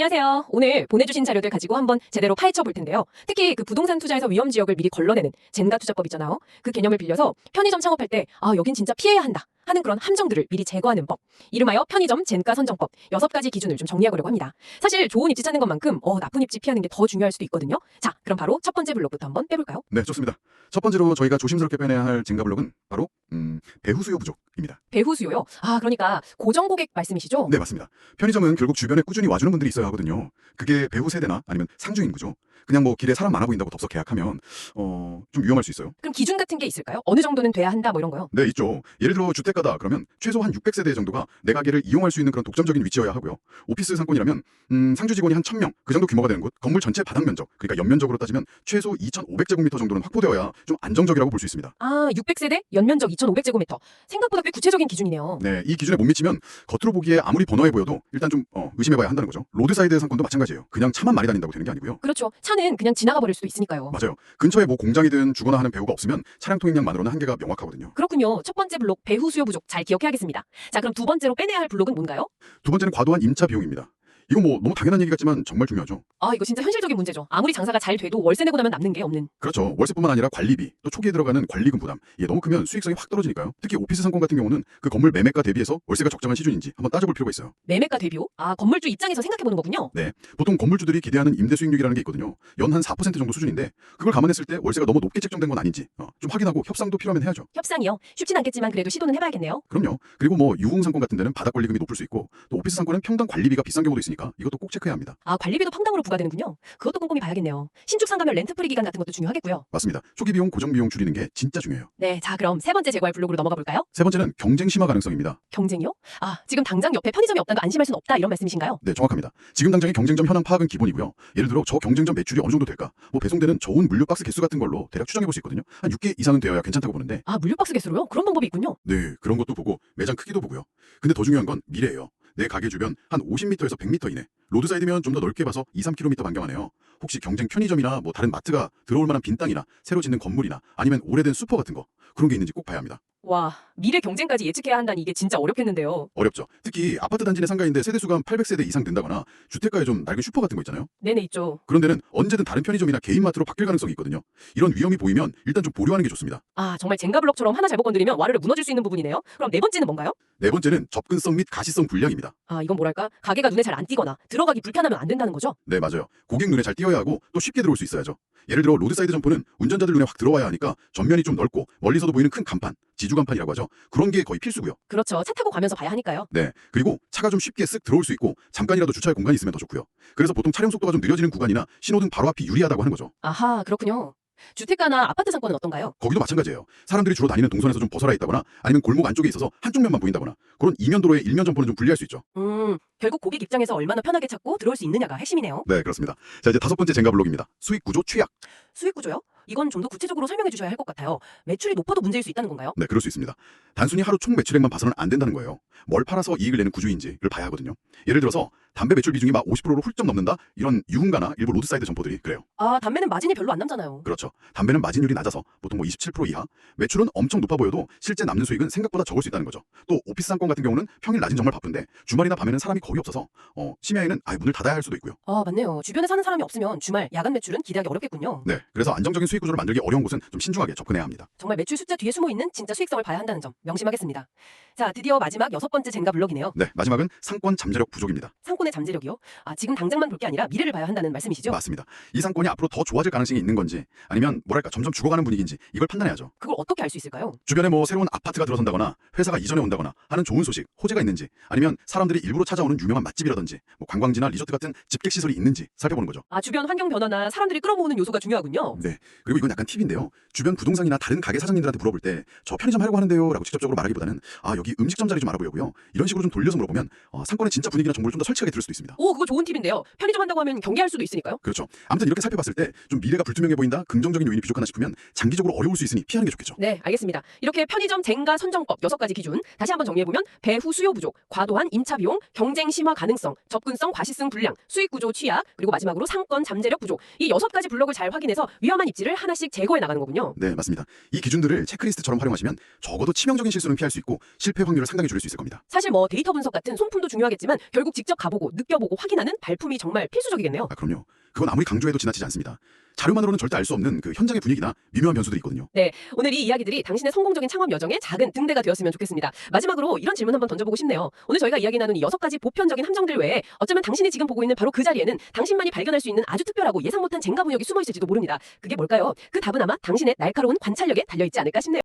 안녕하세요. 오늘 보내주신 자료들 가지고 한번 제대로 파헤쳐 볼 텐데요. 특히 그 부동산 투자에서 위험 지역을 미리 걸러내는 젠가 투자법 있잖아요. 그 개념을 빌려서 편의점 창업할 때 여긴 진짜 피해야 한다 하는 그런 함정들을 미리 제거하는 법. 이름하여 편의점 젠가 선정법 6가지 기준을 좀 정리해보려고 합니다. 사실 좋은 입지 찾는 것만큼 나쁜 입지 피하는 게 더 중요할 수도 있거든요. 자, 그럼 바로 첫 번째 블록부터 한번 빼볼까요? 네, 좋습니다. 첫 번째로 저희가 조심스럽게 빼내야 할 젠가 블록은 바로 배후 수요 부족입니다. 배후 수요요? 그러니까 고정 고객 말씀이시죠? 네, 맞습니다. 편의점은 결국 주변에 꾸준히 와주는 분들이 있어야 하거든요. 그게 배후 세대나 아니면 상주 인구죠. 그냥 뭐 길에 사람 많아 보인다고 덥석 계약하면 좀 위험할 수 있어요. 그럼 기준 같은 게 있을까요? 어느 정도는 돼야 한다 뭐 이런 거요? 네, 있죠. 예를 들어 주택가다 그러면 최소 한 600세대 정도가 내 가게를 이용할 수 있는 그런 독점적인 위치여야 하고요. 오피스 상권이라면 상주 직원이 한 1000명 그 정도 규모가 되는 곳, 건물 전체 바닥 면적, 그러니까 연면적으로 따지면 최소 2500제곱미터 정도는 확보되어야 좀 안정적이라고 볼 수 있습니다. 600세대 연면적 2500제곱미터. 생각보다 꽤 구체적인 기준이네요. 네, 이 기준에 못 미치면 겉으로 보기에 아무리 번화해 보여도 일단 좀 의심해봐야 한다는 거죠. 로드사이드 상권도 마찬가지예요. 그냥 차만 많이 다닌다고 되는 게 아니고요. 그렇죠. 차는 그냥 지나가 버릴 수도 있으니까요. 맞아요. 근처에 뭐 공장이든 주거나 하는 배후가 없으면 차량 통행량만으로는 한계가 명확하거든요. 그렇군요. 첫 번째 블록 배후 수요 부족 잘 기억해야겠습니다. 자, 그럼 두 번째로 빼내야 할 블록은 뭔가요? 두 번째는 과도한 임차 비용입니다. 이거 뭐 너무 당연한 얘기 같지만 정말 중요하죠. 이거 진짜 현실적인 문제죠. 아무리 장사가 잘 돼도 월세 내고 나면 남는 게 없는. 그렇죠. 월세뿐만 아니라 관리비, 또 초기에 들어가는 관리금 부담, 이게 너무 크면 수익성이 확 떨어지니까요. 특히 오피스 상권 같은 경우는 그 건물 매매가 대비해서 월세가 적정한 시준인지 한번 따져볼 필요가 있어요. 매매가 대비요? 건물주 입장에서 생각해보는 거군요. 네, 보통 건물주들이 기대하는 임대 수익률이라는 게 있거든요. 연 한 4% 정도 수준인데 그걸 감안했을 때 월세가 너무 높게 책정된 건 아닌지 좀 확인하고 협상도 필요하면 해야죠. 협상이요? 쉽진 않겠지만 그래도 시도는 해봐야겠네요. 그럼요. 그리고 뭐 유흥 상권 같은 데는 바닥 권리금이 높을 수 있고 또 오피스 상권은 평당 관리비가 비싼 경우도 있으니까 이것도 꼭 체크해야 합니다. 관리비도 평당으로 부과되는군요. 그것도 꼼꼼히 봐야겠네요. 신축 상가면 렌트프리 기간 같은 것도 중요하겠고요. 맞습니다. 초기 비용, 고정 비용 줄이는 게 진짜 중요해요. 네, 자 그럼 세 번째 제거할 블록으로 넘어가 볼까요? 세 번째는 경쟁 심화 가능성입니다. 경쟁이요? 지금 당장 옆에 편의점이 없다가 안심할 수는 없다 이런 말씀이신가요? 네, 정확합니다. 지금 당장의 경쟁점 현황 파악은 기본이고요. 예를 들어 저 경쟁점 매출이 어느 정도 될까? 뭐 배송되는 저온 물류 박스 개수 같은 걸로 대략 추정해 볼 수 있거든요. 한 6개 이상은 되어야 괜찮다고 보는데. 물류박스 개수로요? 그런 방법이 있군요. 네, 그런 것도 보고 매장 크기도 보고요. 근데 더 중요한 건 미래예요. 내 가게 주변 한 50m에서 100m 이내. 로드사이드면 좀 더 넓게 봐서 2, 3km 반경 안에요. 혹시 경쟁 편의점이나 뭐 다른 마트가 들어올 만한 빈 땅이나 새로 짓는 건물이나 아니면 오래된 슈퍼 같은 거 그런 게 있는지 꼭 봐야 합니다. 와, 미래 경쟁까지 예측해야 한다니 이게 진짜 어렵겠는데요. 어렵죠. 특히 아파트 단지 내 상가인데 세대수가 한 800세대 이상 된다거나 주택가에 좀 낡은 슈퍼 같은 거 있잖아요. 네네, 있죠. 그런 데는 언제든 다른 편의점이나 개인 마트로 바뀔 가능성이 있거든요. 이런 위험이 보이면 일단 좀 보류하는 게 좋습니다. 정말 젠가 블록처럼 하나 잘못 건드리면 와르르 무너질 수 있는 부분이네요. 그럼 네 번째는 뭔가요? 네 번째는 접근성 및 가시성 불량입니다. 이건 뭐랄까? 가게가 눈에 잘 안 띄거나 들어가기 불편하면 안 된다는 거죠? 네, 맞아요. 고객 눈에 잘 띄어야 하고 또 쉽게 들어올 수 있어야죠. 예를 들어 로드사이드 점포는 운전자들 눈에 확 들어와야 하니까 전면이 좀 넓고 멀리서도 보이는 큰 간판, 지주간판이라고 하죠. 그런 게 거의 필수고요. 그렇죠. 차 타고 가면서 봐야 하니까요. 네, 그리고 차가 좀 쉽게 쓱 들어올 수 있고 잠깐이라도 주차할 공간이 있으면 더 좋고요. 그래서 보통 차량 속도가 좀 느려지는 구간이나 신호등 바로 앞이 유리하다고 하는 거죠. 아하, 그렇군요. 주택가나 아파트 상권은 어떤가요? 거기도 마찬가지예요. 사람들이 주로 다니는 동선에서 좀 벗어나 있다거나 아니면 골목 안쪽에 있어서 한쪽 면만 보인다거나 그런 이면 도로의 일면 점포는 좀 불리할 수 있죠. 결국 고객 입장에서 얼마나 편하게 찾고 들어올 수 있느냐가 핵심이네요. 네, 그렇습니다. 자, 이제 다섯 번째 젠가 블록입니다. 수익 구조 취약. 수익 구조요? 이건 좀 더 구체적으로 설명해 주셔야 할 것 같아요. 매출이 높아도 문제일 수 있다는 건가요? 네, 그럴 수 있습니다. 단순히 하루 총 매출액만 봐서는 안 된다는 거예요. 뭘 팔아서 이익을 내는 구조인지를 봐야 하거든요. 예를 들어서 담배 매출 비중이 막 50%로 훌쩍 넘는다? 이런 유흥가나 일부 로드사이드 점포들이 그래요. 담배는 마진이 별로 안 남잖아요. 그렇죠. 담배는 마진율이 낮아서 보통 뭐 27% 이하. 매출은 엄청 높아 보여도 실제 남는 수익은 생각보다 적을 수 있다는 거죠. 또 오피스 상권 같은 경우는 평일 낮은 정말 바쁜데 주말이나 밤에는 사람이 거의 없어서 심야에는 아예 문을 닫아야 할 수도 있고요. 맞네요. 주변에 사는 사람이 없으면 주말 야간 매출은 기대하기 어렵겠군요. 네, 그래서 안정적인 수익 구조를 만들기 어려운 곳은 좀 신중하게 접근해야 합니다. 정말 매출 숫자 뒤에 숨어있는 진짜 수익성을 봐야 한다는 점 명심하겠습니다. 자, 드디어 마지막 여섯 번째 젠가 블록이네요. 네, 마지막은 상권 잠재력 부족입니다. 상권의 잠재력이요? 지금 당장만 볼 게 아니라 미래를 봐야 한다는 말씀이시죠? 맞습니다. 이 상권이 앞으로 더 좋아질 가능성이 있는 건지 아니면 뭐랄까 점점 죽어가는 분위기인지 이걸 판단해야죠. 그걸 어떻게 알 수 있을까요? 주변에 뭐 새로운 아파트가 들어선다거나 회사가 이전에 온다거나 하는 좋은 소식, 호재가 있는지 아니면 사람들이 일부러 찾아오는 유명한 맛집이라든지 뭐 관광지나 리조트 같은 집객시설이 있는지 살펴보는 거죠. 주변 환경 변화나 사람들이 끌어모으는 요소가 중요하군요. 네. 그리고 이건 약간 팁인데요. 주변 부동산이나 다른 가게 사장님들한테 물어볼 때 저 편의점 하려고 하는데요 라고 직접적으로 말하기보다는 여기 음식점 자리 좀 알아보려고요. 이런 식으로 좀 돌려서 물어보면 상권의 진짜 분위기나 정보를 좀 더 설치하게 들을 수도 있습니다. 그거 좋은 팁인데요. 편의점 한다고 하면 경계할 수도 있으니까요. 그렇죠. 아무튼 이렇게 살펴봤을 때 좀 미래가 불투명해 보인다, 긍정적인 요인이 부족하나 싶으면 장기적으로 어려울 수 있으니 피하는 게 좋겠죠. 네, 알겠습니다. 이렇게 편의점 젠가 선정법 6가지 기준 다시 한번 정리해보면 배후 수요 부족, 과도한 임차 비용, 경쟁 심화 가능성, 접근성 과시성 불량, 수익 구조 취약, 그리고 마지막으로 상권 잠재력 부족. 이 6가지 블록을 잘 확인해서 위험한 입지를 하나씩 제거해 나가는 거군요. 네, 맞습니다. 이 기준들을 체크리스트처럼 활용하시면 적어도 치명적인 실수는 피할 수 있고 실제 실패 확률을 상당히 줄일 수 있을 겁니다. 사실 뭐 데이터 분석 같은 손품도 중요하겠지만 결국 직접 가보고 느껴보고 확인하는 발품이 정말 필수적이겠네요. 아, 그럼요. 그건 아무리 강조해도 지나치지 않습니다. 자료만으로는 절대 알 수 없는 그 현장의 분위기나 미묘한 변수들이 있거든요. 네, 오늘 이 이야기들이 당신의 성공적인 창업 여정의 작은 등대가 되었으면 좋겠습니다. 마지막으로 이런 질문 한번 던져보고 싶네요. 오늘 저희가 이야기 나눈 이 6가지 보편적인 함정들 외에 어쩌면 당신이 지금 보고 있는 바로 그 자리에는 당신만이 발견할 수 있는 아주 특별하고 예상 못한 젠가 분역이 숨어 있을지도 모릅니다. 그게 뭘까요? 그 답은 아마 당신의 날카로운 관찰력에 달려있지 않을까 싶네요.